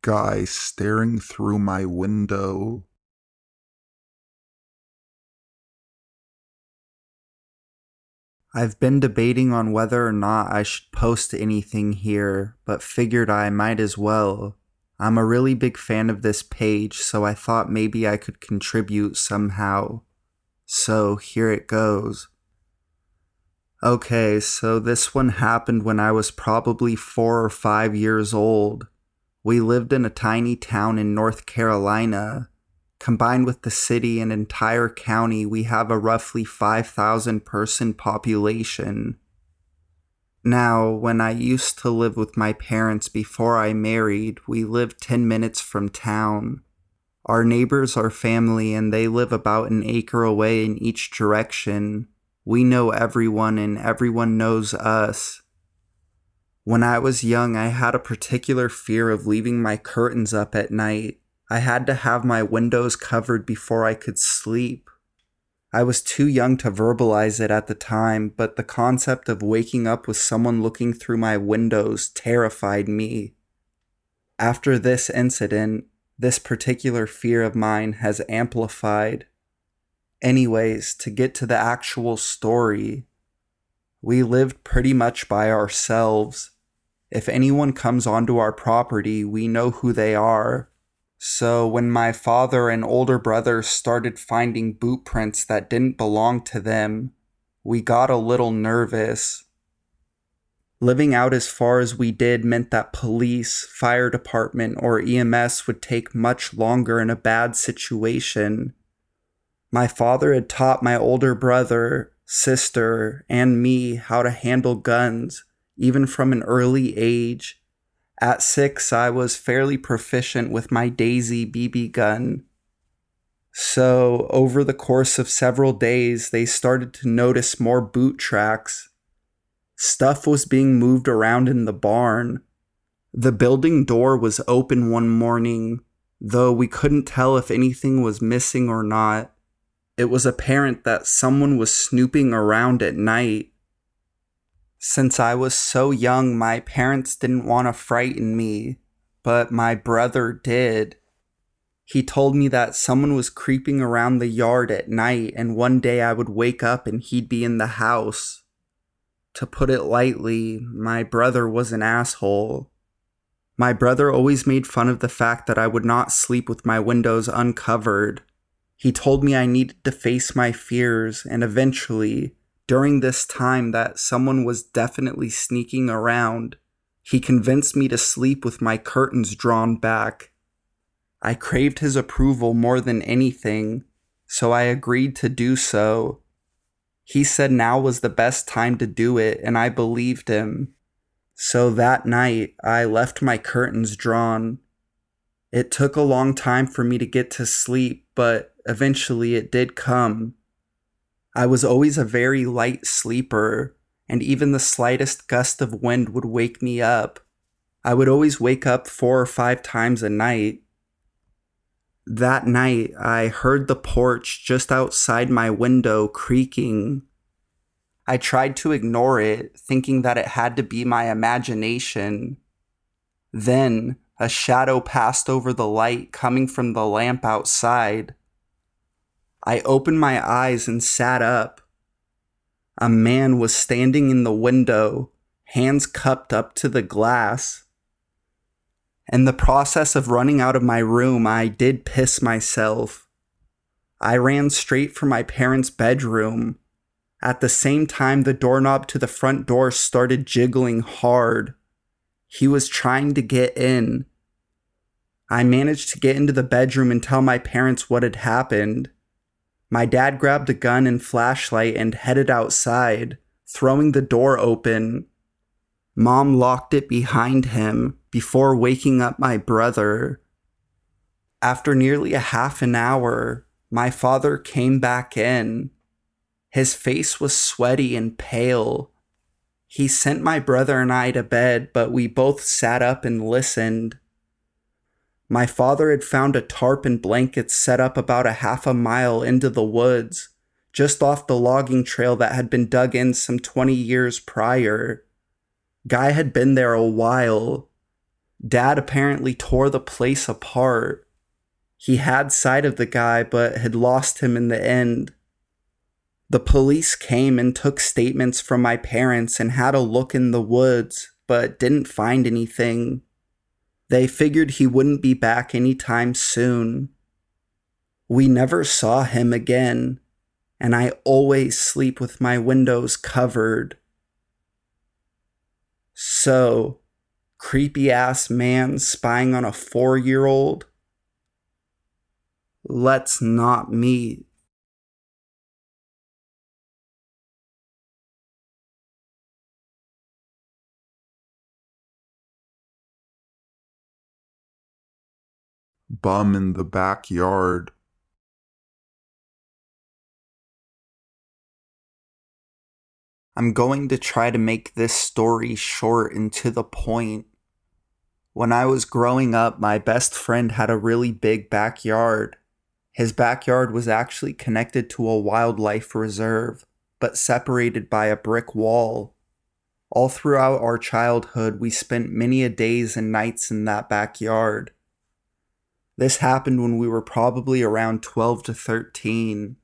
guy staring through my window. I've been debating on whether or not I should post anything here, but figured I might as well. I'm a really big fan of this page, so I thought maybe I could contribute somehow. So here it goes. Okay, so this one happened when I was probably 4 or 5 years old. We lived in a tiny town in North Carolina. Combined with the city and entire county, we have a roughly 5,000 person population. Now, when I used to live with my parents before I married, we lived 10 minutes from town. Our neighbors are family and they live about an acre away in each direction. We know everyone and everyone knows us. When I was young, I had a particular fear of leaving my curtains up at night. I had to have my windows covered before I could sleep. I was too young to verbalize it at the time, but the concept of waking up with someone looking through my windows terrified me. After this incident, this particular fear of mine has amplified. Anyways, to get to the actual story, we lived pretty much by ourselves. If anyone comes onto our property, we know who they are. So when my father and older brother started finding boot prints that didn't belong to them, we got a little nervous. Living out as far as we did meant that police, fire department, or EMS would take much longer in a bad situation. My father had taught my older brother, sister, and me how to handle guns, even from an early age. At 6, I was fairly proficient with my Daisy BB gun. So, over the course of several days, they started to notice more boot tracks. Stuff was being moved around in the barn. The building door was open one morning, though we couldn't tell if anything was missing or not. It was apparent that someone was snooping around at night. Since I was so young, my parents didn't want to frighten me, but my brother did. He told me that someone was creeping around the yard at night, and one day I would wake up and he'd be in the house. To put it lightly, my brother was an asshole. My brother always made fun of the fact that I would not sleep with my windows uncovered. He told me I needed to face my fears, and eventually, during this time that someone was definitely sneaking around, he convinced me to sleep with my curtains drawn back. I craved his approval more than anything, so I agreed to do so. He said now was the best time to do it, and I believed him. So that night, I left my curtains drawn. It took a long time for me to get to sleep, but eventually it did come. I was always a very light sleeper, and even the slightest gust of wind would wake me up. I would always wake up 4 or 5 times a night. That night, I heard the porch just outside my window creaking. I tried to ignore it, thinking that it had to be my imagination. Then, a shadow passed over the light coming from the lamp outside. I opened my eyes and sat up. A man was standing in the window, hands cupped up to the glass. In the process of running out of my room, I did piss myself. I ran straight for my parents' bedroom. At the same time, the doorknob to the front door started jiggling hard. He was trying to get in. I managed to get into the bedroom and tell my parents what had happened. My dad grabbed a gun and flashlight and headed outside, throwing the door open. Mom locked it behind him before waking up my brother. After nearly a half an hour, my father came back in. His face was sweaty and pale. He sent my brother and I to bed, but we both sat up and listened. My father had found a tarp and blankets set up about a half a mile into the woods, just off the logging trail that had been dug in some 20 years prior. Guy had been there a while. Dad apparently tore the place apart. He had sight of the guy, but had lost him in the end. The police came and took statements from my parents and had a look in the woods, but didn't find anything. They figured he wouldn't be back anytime soon. We never saw him again, and I always sleep with my windows covered. So, creepy ass man spying on a 4-year-old? Let's not meet. Bum in the backyard. I'm going to try to make this story short and to the point. When I was growing up, my best friend had a really big backyard. His backyard was actually connected to a wildlife reserve, but separated by a brick wall. All throughout our childhood, we spent many a days and nights in that backyard. This happened when we were probably around 12 to 13.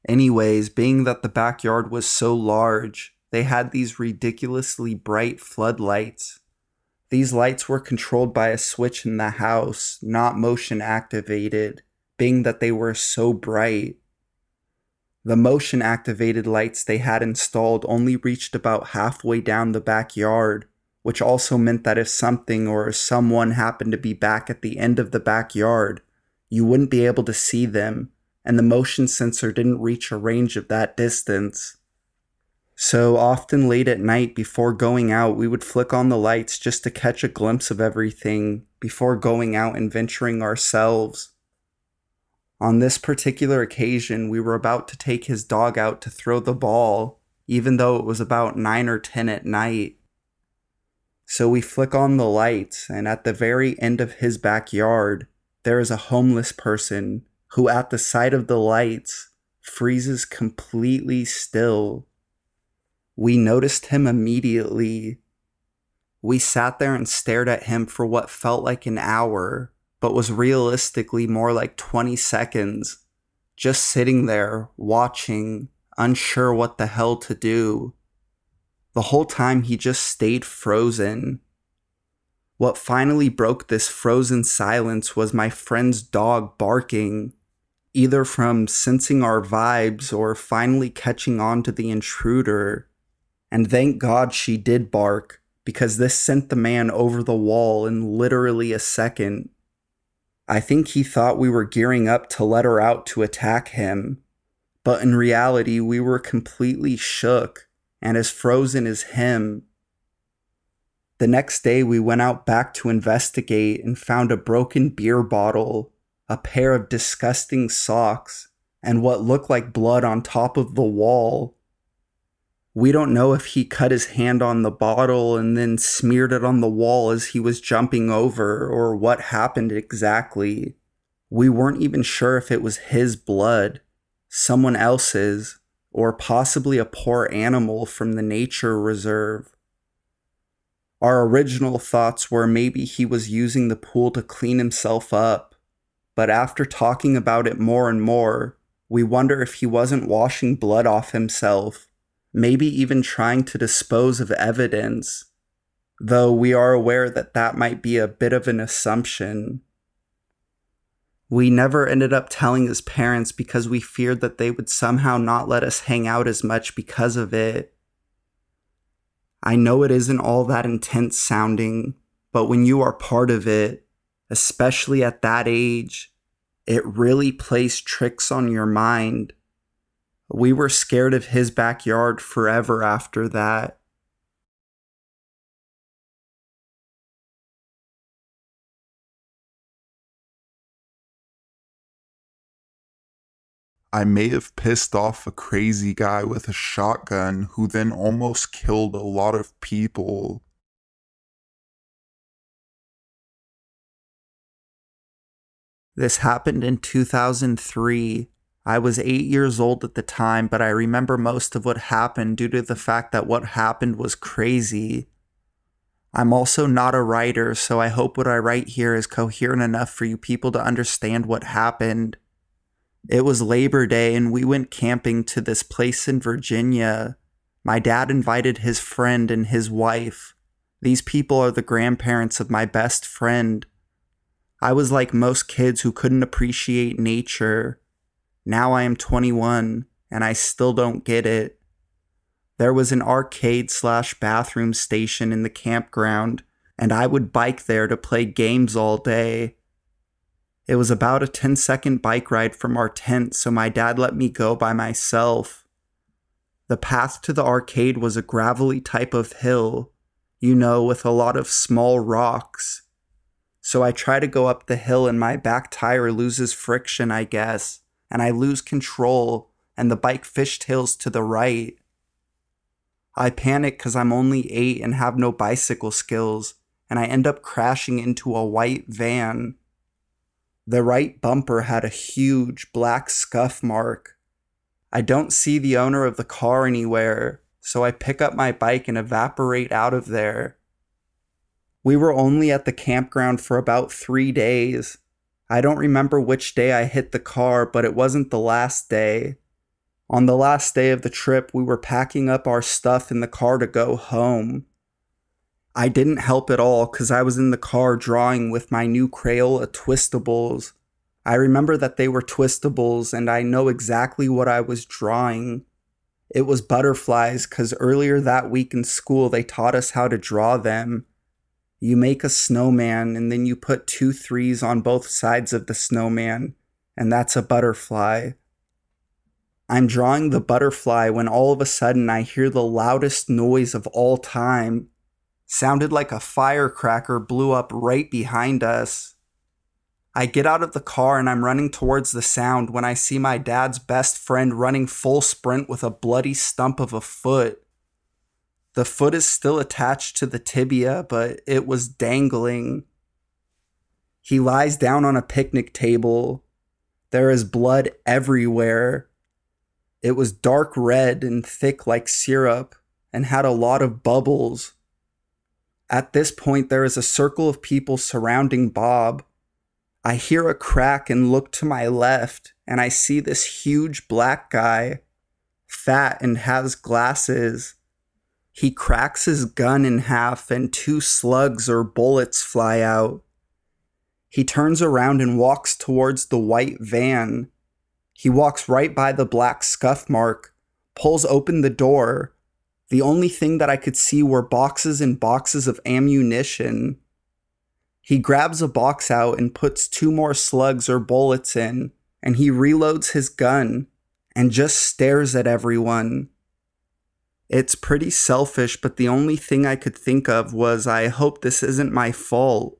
Anyways, being that the backyard was so large, they had these ridiculously bright floodlights. These lights were controlled by a switch in the house, not motion activated, being that they were so bright. The motion activated lights they had installed only reached about halfway down the backyard, which also meant that if something or someone happened to be back at the end of the backyard, you wouldn't be able to see them, and the motion sensor didn't reach a range of that distance. So often late at night before going out, we would flick on the lights just to catch a glimpse of everything before going out and venturing ourselves. On this particular occasion, we were about to take his dog out to throw the ball, even though it was about 9 or 10 at night. So we flick on the lights, and at the very end of his backyard, there is a homeless person who, at the sight of the lights, freezes completely still. We noticed him immediately. We sat there and stared at him for what felt like an hour, but was realistically more like 20 seconds, just sitting there, watching, unsure what the hell to do. The whole time he just stayed frozen. What finally broke this frozen silence was my friend's dog barking, either from sensing our vibes or finally catching on to the intruder. And thank God she did bark, because this sent the man over the wall in literally a second. I think he thought we were gearing up to let her out to attack him, but in reality we were completely shook and as frozen as him. The next day we went out back to investigate and found a broken beer bottle, a pair of disgusting socks, and what looked like blood on top of the wall. We don't know if he cut his hand on the bottle and then smeared it on the wall as he was jumping over, or what happened exactly. We weren't even sure if it was his blood, someone else's, or possibly a poor animal from the nature reserve. Our original thoughts were maybe he was using the pool to clean himself up, but after talking about it more and more, we wonder if he wasn't washing blood off himself, maybe even trying to dispose of evidence, though we are aware that that might be a bit of an assumption. We never ended up telling his parents because we feared that they would somehow not let us hang out as much because of it. I know it isn't all that intense sounding, but when you are part of it, especially at that age, it really plays tricks on your mind. We were scared of his backyard forever after that. I may have pissed off a crazy guy with a shotgun who then almost killed a lot of people. This happened in 2003. I was 8 years old at the time, but I remember most of what happened due to the fact that what happened was crazy. I'm also not a writer, so I hope what I write here is coherent enough for you people to understand what happened. It was Labor Day and we went camping to this place in Virginia. My dad invited his friend and his wife. These people are the grandparents of my best friend. I was like most kids who couldn't appreciate nature. Now I am 21 and I still don't get it. There was an arcade/bathroom station in the campground, and I would bike there to play games all day. It was about a 10-second bike ride from our tent, so my dad let me go by myself. The path to the arcade was a gravelly type of hill, with a lot of small rocks. So I try to go up the hill and my back tire loses friction, I guess, and I lose control, and the bike fishtails to the right. I panic because I'm only 8 and have no bicycle skills, and I end up crashing into a white van. The right bumper had a huge black scuff mark. I don't see the owner of the car anywhere, so I pick up my bike and evaporate out of there. We were only at the campground for about 3 days. I don't remember which day I hit the car, but it wasn't the last day. On the last day of the trip, we were packing up our stuff in the car to go home. I didn't help at all because I was in the car drawing with my new Crayola Twistables. I remember that they were Twistables and I know exactly what I was drawing. It was butterflies because earlier that week in school they taught us how to draw them. You make a snowman and then you put 2 3s on both sides of the snowman, and that's a butterfly. I'm drawing the butterfly when all of a sudden I hear the loudest noise of all time. Sounded like a firecracker blew up right behind us. I get out of the car and I'm running towards the sound when I see my dad's best friend running full sprint with a bloody stump of a foot. The foot is still attached to the tibia, but it was dangling. He lies down on a picnic table. There is blood everywhere. It was dark red and thick like syrup and had a lot of bubbles. At this point, there is a circle of people surrounding Bob. I hear a crack and look to my left, and I see this huge black guy, fat and has glasses. He cracks his gun in half and 2 slugs or bullets fly out. He turns around and walks towards the white van. He walks right by the black scuff mark, pulls open the door. The only thing that I could see were boxes and boxes of ammunition. He grabs a box out and puts 2 more slugs or bullets in, and he reloads his gun and just stares at everyone. It's pretty selfish, but the only thing I could think of was I hope this isn't my fault.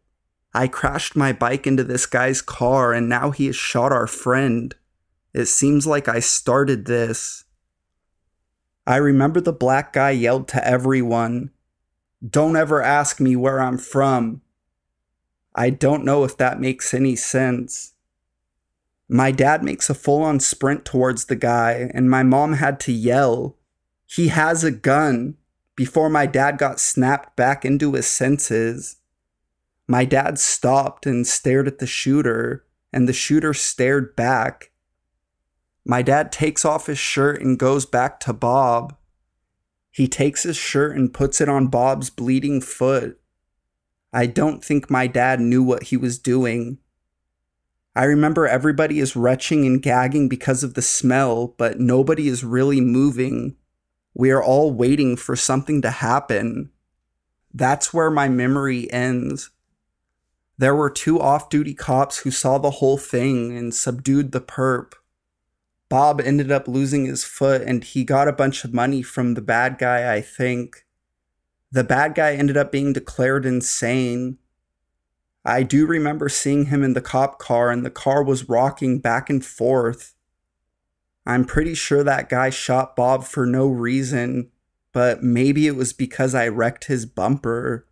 I crashed my bike into this guy's car and now he has shot our friend. It seems like I started this. I remember the black guy yelled to everyone, "Don't ever ask me where I'm from." I don't know if that makes any sense. My dad makes a full-on sprint towards the guy, and my mom had to yell, "He has a gun," before my dad got snapped back into his senses. My dad stopped and stared at the shooter, and the shooter stared back. My dad takes off his shirt and goes back to Bob. He takes his shirt and puts it on Bob's bleeding foot. I don't think my dad knew what he was doing. I remember everybody is retching and gagging because of the smell, but nobody is really moving. We are all waiting for something to happen. That's where my memory ends. There were 2 off-duty cops who saw the whole thing and subdued the perp. Bob ended up losing his foot and he got a bunch of money from the bad guy, I think. The bad guy ended up being declared insane. I do remember seeing him in the cop car and the car was rocking back and forth. I'm pretty sure that guy shot Bob for no reason, but maybe it was because I wrecked his bumper.